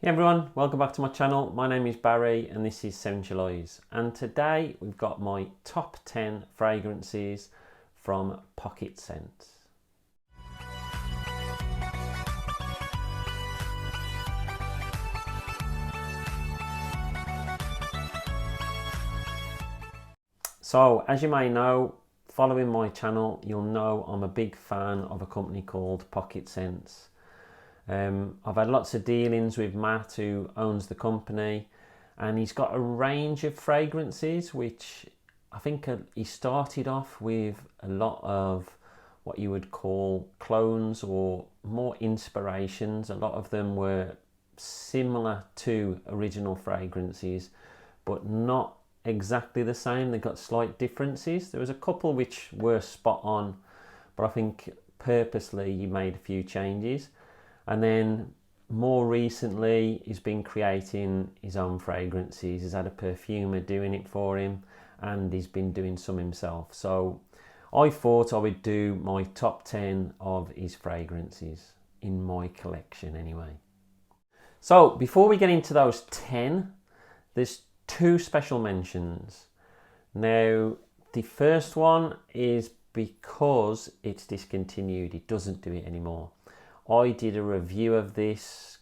Hey everyone, welcome back to my channel. My name is Barry and this is Sensualize, and today we've got my top 10 fragrances from Pocketscents. So as you may know, following my channel, you'll know I'm a big fan of a company called Pocketscents. I've had lots of dealings with Matt, who owns the company, and he's got a range of fragrances which I think he started off with a lot of what you would call clones or more inspirations. A lot of them were similar to original fragrances but not exactly the same. They got slight differences. There was a couple which were spot on, but I think purposely he made a few changes. And then more recently, he's been creating his own fragrances. He's had a perfumer doing it for him, and he's been doing some himself. So I thought I would do my top 10 of his fragrances in my collection anyway. So before we get into those 10, there's two special mentions. Now, the first one is because it's discontinued. It doesn't do it anymore. I did a review of this,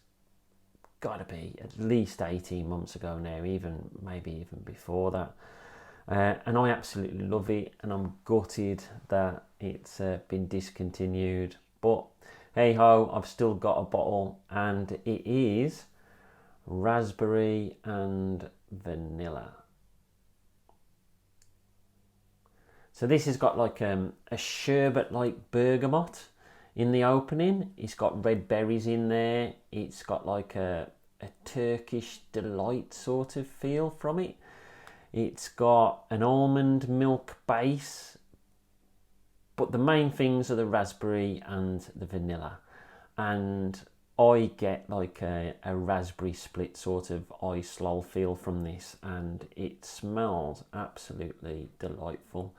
gotta be at least 18 months ago now, maybe even before that. And I absolutely love it, and I'm gutted that it's been discontinued. But hey ho, I've still got a bottle, and it is raspberry and vanilla. So this has got like a sherbet like bergamot in the opening. It's got red berries in there. It's got like a Turkish delight sort of feel from it. It's got an almond milk base, but the main things are the raspberry and the vanilla. And I get like a raspberry split sort of ice lol feel from this, and it smells absolutely delightful.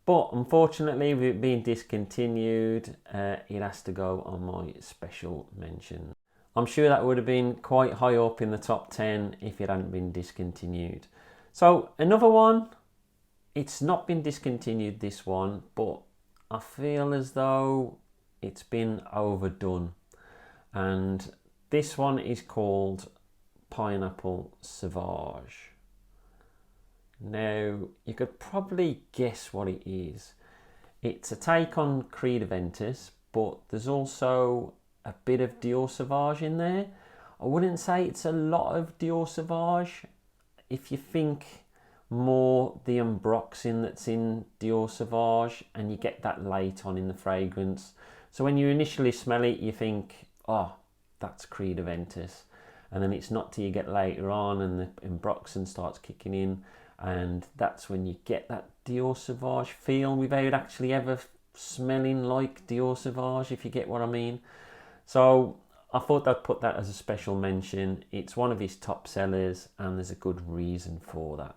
But unfortunately, with it being discontinued, it has to go on my special mention. I'm sure that would have been quite high up in the top 10 if it hadn't been discontinued. So another one, it's not been discontinued, this one, but I feel as though it's been overdone. And this one is called Pineapple Sauvage. Now, you could probably guess what it is. It's a take on Creed Aventus, but there's also a bit of Dior Sauvage in there. I wouldn't say it's a lot of Dior Sauvage. If you think more the ambroxan that's in Dior Sauvage, and you get that late on in the fragrance. So when you initially smell it, you think, oh, that's Creed Aventus. And then it's not till you get later on and the ambroxan starts kicking in, and that's when you get that Dior Sauvage feel without actually ever smelling like Dior Sauvage, if you get what I mean. So I thought I'd put that as a special mention. It's one of his top sellers, and there's a good reason for that.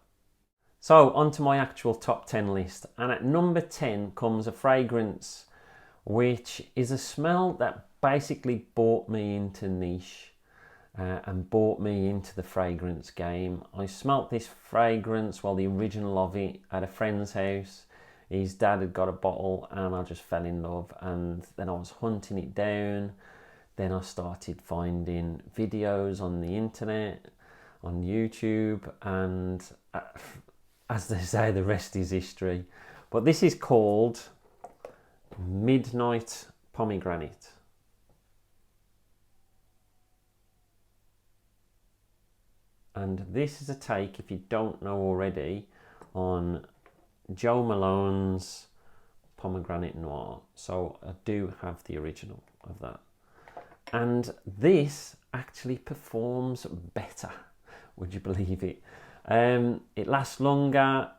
So on to my actual top 10 list, and at number 10 comes a fragrance which is a smell that basically brought me into niche. And brought me into the fragrance game. I smelt this fragrance, well, the original of it, at a friend's house. His dad had got a bottle, and I just fell in love, and then I was hunting it down. Then I started finding videos on the internet, on YouTube, and as they say, the rest is history. But this is called Midnight Pomegranate. And this is a take, if you don't know already, on Joe Malone's Pomegranate Noir. So I do have the original of that. And this actually performs better, would you believe it? It lasts longer,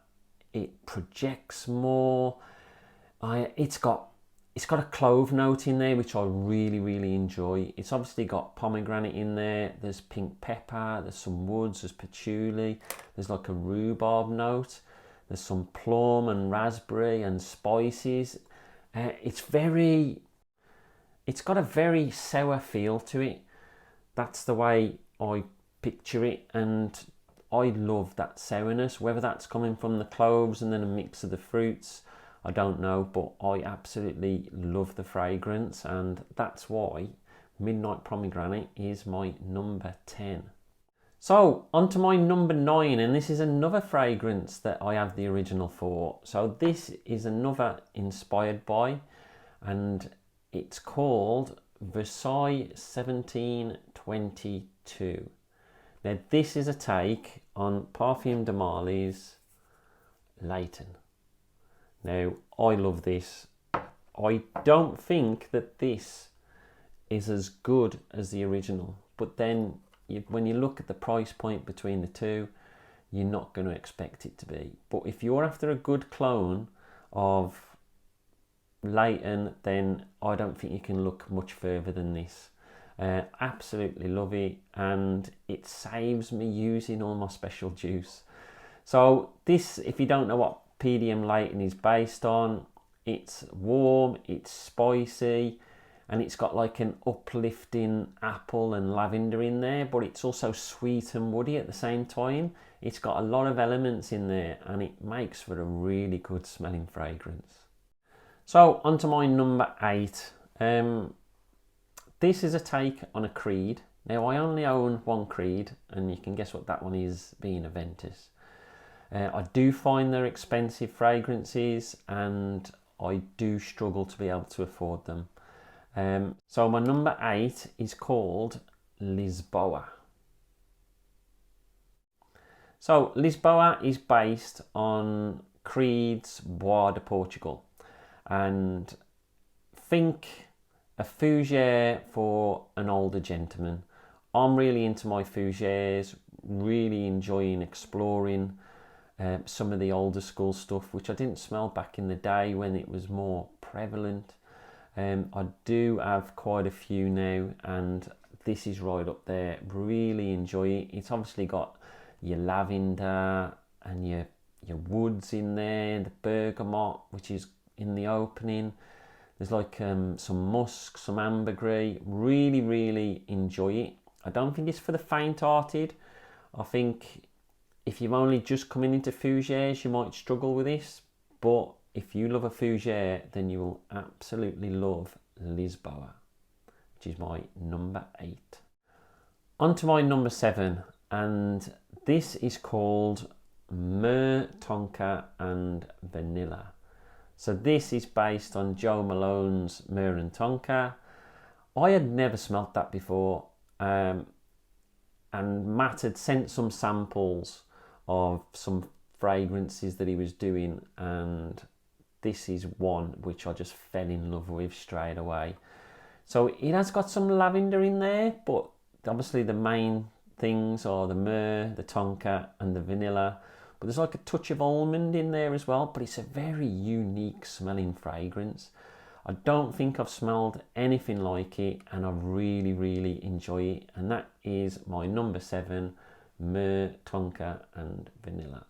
it projects more. It's got a clove note in there, which I really, really enjoy. It's obviously got pomegranate in there. There's pink pepper, there's some woods, there's patchouli. There's like a rhubarb note. There's some plum and raspberry and spices. It's got a very sour feel to it. That's the way I picture it, and I love that sourness. Whether that's coming from the cloves and then a mix of the fruits, I don't know, but I absolutely love the fragrance, and that's why Midnight Pomegranate is my number 10. So on to my number 9, and this is another fragrance that I have the original for. So this is another inspired by, and it's called Versailles 1722. Now this is a take on Parfum de Marly's Leighton. Now I love this. I don't think that this is as good as the original, but then when you look at the price point between the two, you're not going to expect it to be. But if you're after a good clone of Leighton, then I don't think you can look much further than this. Absolutely love it, and it saves me using all my special juice. So this, if you don't know what PDM Leighton is based on, it's warm, it's spicy, and it's got like an uplifting apple and lavender in there, but it's also sweet and woody at the same time. It's got a lot of elements in there, and it makes for a really good smelling fragrance. So onto my number 8. This is a take on a Creed. Now I only own one Creed, and you can guess what that one is, being a Ventus. I do find they're expensive fragrances, and I do struggle to be able to afford them. So my number 8 is called Lisboa. So Lisboa is based on Creed's Bois de Portugal, and think a fougere for an older gentleman. I'm really into my fougères, really enjoying exploring some of the older school stuff, which I didn't smell back in the day when it was more prevalent. I do have quite a few now, and this is right up there. Really enjoy it. It's obviously got your lavender and your woods in there, the bergamot, which is in the opening. There's like some musk, some ambergris. Really, really enjoy it. I don't think it's for the faint-hearted. I think if you've only just coming into fougères, you might struggle with this, but if you love a fougere, then you will absolutely love Lisboa, which is my number 8. On to my number 7, and this is called Myrrh, Tonka and Vanilla. So this is based on Joe Malone's Myrrh and Tonka. I had never smelt that before, and Matt had sent some samples of some fragrances that he was doing, and this is one which I just fell in love with straight away. So it has got some lavender in there, but obviously the main things are the myrrh, the tonka and the vanilla. But there's like a touch of almond in there as well, but it's a very unique smelling fragrance. I don't think I've smelled anything like it, and I really, really enjoy it. And that is my number 7, Myrrh, Tonka and Vanilla.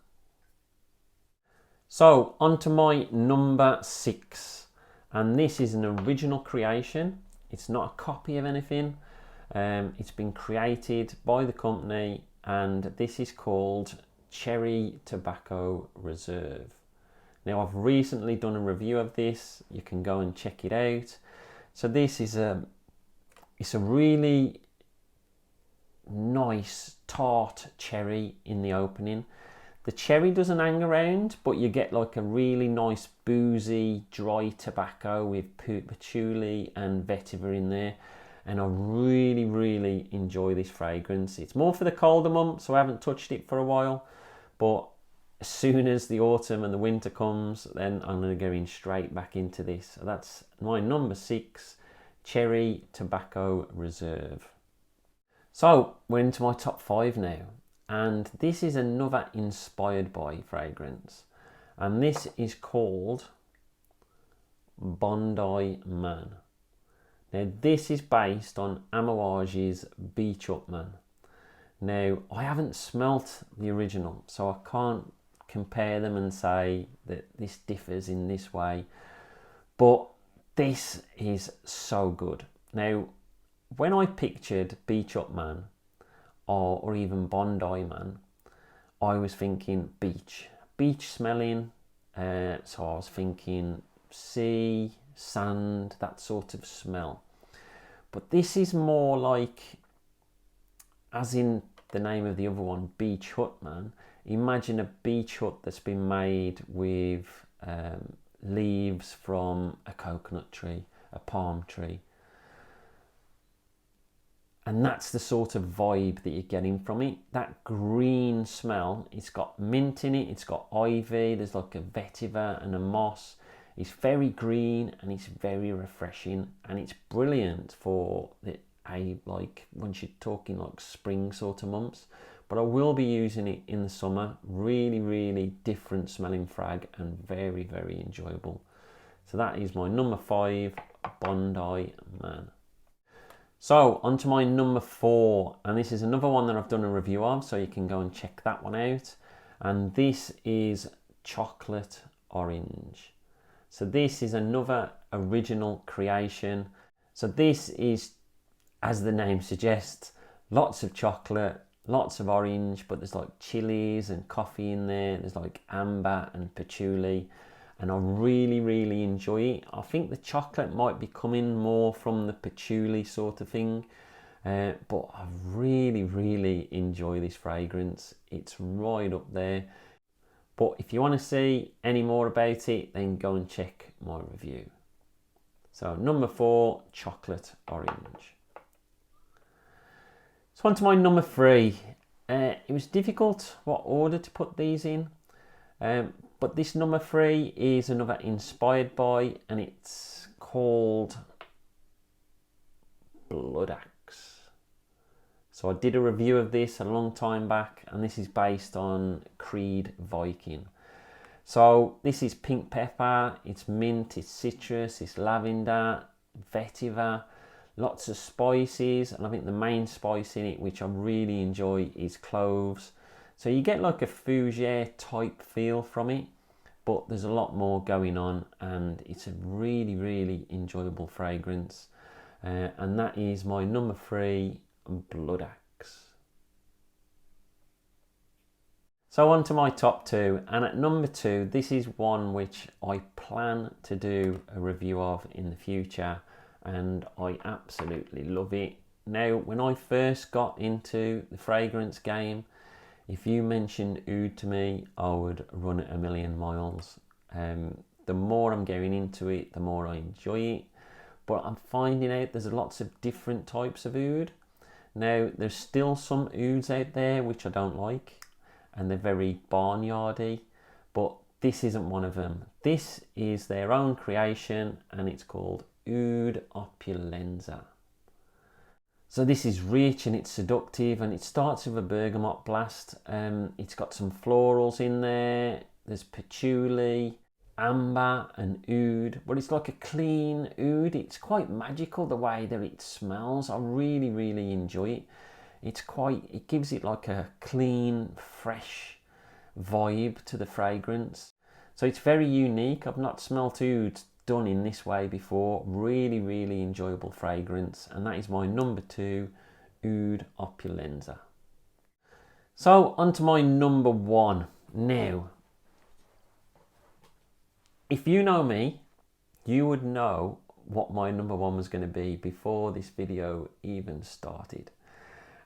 So on to my number 6, and this is an original creation. It's not a copy of anything. It's been created by the company, and this is called Cherry Tobacco Reserve. Now I've recently done a review of this. You can go and check it out. So this is it's a really nice tart cherry in the opening. The cherry doesn't hang around, but you get like a really nice boozy dry tobacco with patchouli and vetiver in there, and I really, really enjoy this fragrance. It's more for the colder months, so I haven't touched it for a while, but as soon as the autumn and the winter comes, then I'm going to go in straight back into this. So that's my number 6, Cherry Tobacco Reserve. So we're into my top 5 now. And this is another inspired by fragrance, and this is called Bondi Man. Now this is based on Amouage's Beach Up Man. Now I haven't smelt the original, so I can't compare them and say that this differs in this way, but this is so good. Now when I pictured Beach Up Man, or even Bondi Man, I was thinking beach smelling. So I was thinking sea, sand, that sort of smell. But this is more like, as in the name of the other one, Beach Hut Man. Imagine a beach hut that's been made with leaves from a coconut tree, a palm tree. And that's the sort of vibe that you're getting from it. That green smell, it's got mint in it, it's got ivy, there's like a vetiver and a moss. It's very green and it's very refreshing, and it's brilliant for like once you're talking like spring sort of months. But I will be using it in the summer. Really, really different smelling frag and very, very enjoyable. So that is my number 5, Bondi Man. So on to my number 4, and this is another one that I've done a review of, so you can go and check that one out. And this is Chocolate Orange. So this is another original creation. So this is, as the name suggests, lots of chocolate, lots of orange, but there's like chilies and coffee in there. There's like amber and patchouli, and I really, really enjoy it. I think the chocolate might be coming more from the patchouli sort of thing, but I really, really enjoy this fragrance. It's right up there. But if you want to see any more about it, then go and check my review. So number 4, Chocolate Orange. So on to my number 3. It was difficult what order to put these in. But this number 3 is another inspired by, and it's called Bloodaxe. So I did a review of this a long time back, and this is based on Creed Viking. So this is pink pepper, it's mint, it's citrus, it's lavender, vetiver, lots of spices, and I think the main spice in it, which I really enjoy, is cloves. So you get like a fougere type feel from it, but there's a lot more going on, and it's a really, really enjoyable fragrance. And that is my number 3, Bloodaxe. So on to my top 2, and at number 2, this is one which I plan to do a review of in the future, and I absolutely love it. Now, when I first got into the fragrance game, if you mentioned Oud to me, I would run it a million miles. The more I'm going into it, the more I enjoy it. But I'm finding out there's lots of different types of Oud. Now, there's still some Ouds out there which I don't like, and they're very barnyardy, but this isn't one of them. This is their own creation, and it's called Oud Opulenza. So this is rich and it's seductive, and it starts with a bergamot blast. It's got some florals in there. There's patchouli, amber and oud, but it's like a clean oud. It's quite magical the way that it smells. I really, really enjoy it. It gives it like a clean, fresh vibe to the fragrance. So it's very unique. I've not smelt oud done in this way before. Really, really enjoyable fragrance, and that is my number 2, Oud Opulenza. So on to my number 1. Now, if you know me, you would know what my number 1 was going to be before this video even started.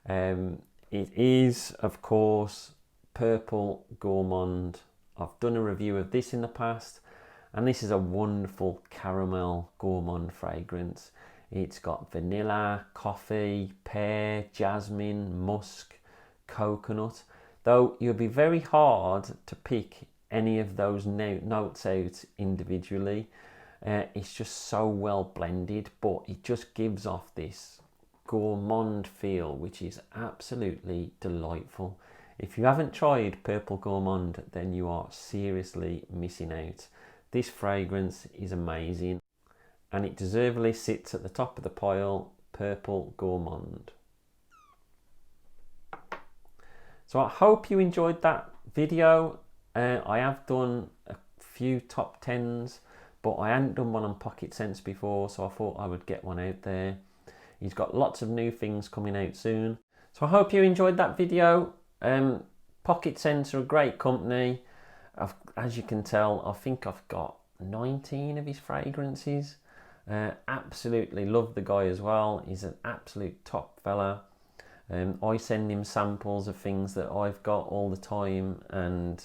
It is, of course, Purple Gourmand. I've done a review of this in the past, and this is a wonderful caramel gourmand fragrance. It's got vanilla, coffee, pear, jasmine, musk, coconut. Though you'll be very hard to pick any of those notes out individually. It's just so well blended, but it just gives off this gourmand feel, which is absolutely delightful. If you haven't tried Purple Gourmand, then you are seriously missing out. This fragrance is amazing, and it deservedly sits at the top of the pile, Purple Gourmand. So I hope you enjoyed that video. I have done a few top 10s, but I hadn't done one on Pocketscents before, so I thought I would get one out there. He's got lots of new things coming out soon. So I hope you enjoyed that video. Pocketscents are a great company. As you can tell, I think I've got 19 of his fragrances. Absolutely love the guy as well. He's an absolute top fella. I send him samples of things that I've got all the time, and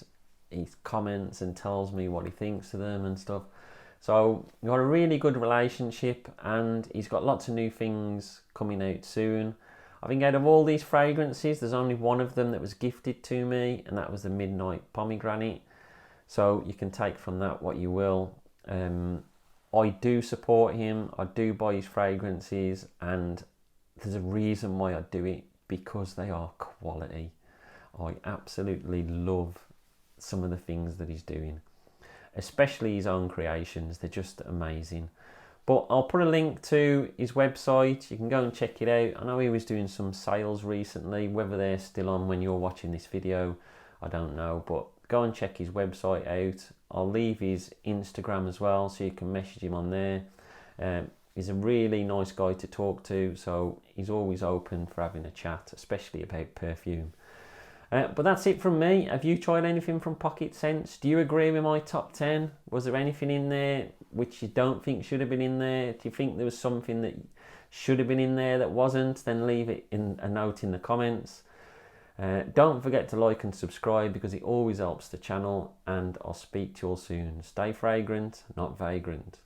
he comments and tells me what he thinks of them and stuff. So we've got a really good relationship, and he's got lots of new things coming out soon. I think out of all these fragrances, there's only one of them that was gifted to me, and that was the Midnight Pomegranate. So you can take from that what you will. I do support him. I do buy his fragrances, and there's a reason why I do it, because they are quality. I absolutely love some of the things that he's doing, especially his own creations. They're just amazing. But I'll put a link to his website. You can go and check it out. I know he was doing some sales recently. Whether they're still on when you're watching this video, I don't know. But go and check his website out. I'll leave his Instagram as well, so you can message him on there. He's a really nice guy to talk to, so he's always open for having a chat, especially about perfume. But that's it from me. Have you tried anything from Pocketscents? Do you agree with my top 10? Was there anything in there which you don't think should have been in there? Do you think there was something that should have been in there that wasn't? Then leave it in a note in the comments. Don't forget to like and subscribe, because it always helps the channel, and I'll speak to you all soon. Stay fragrant, not vagrant.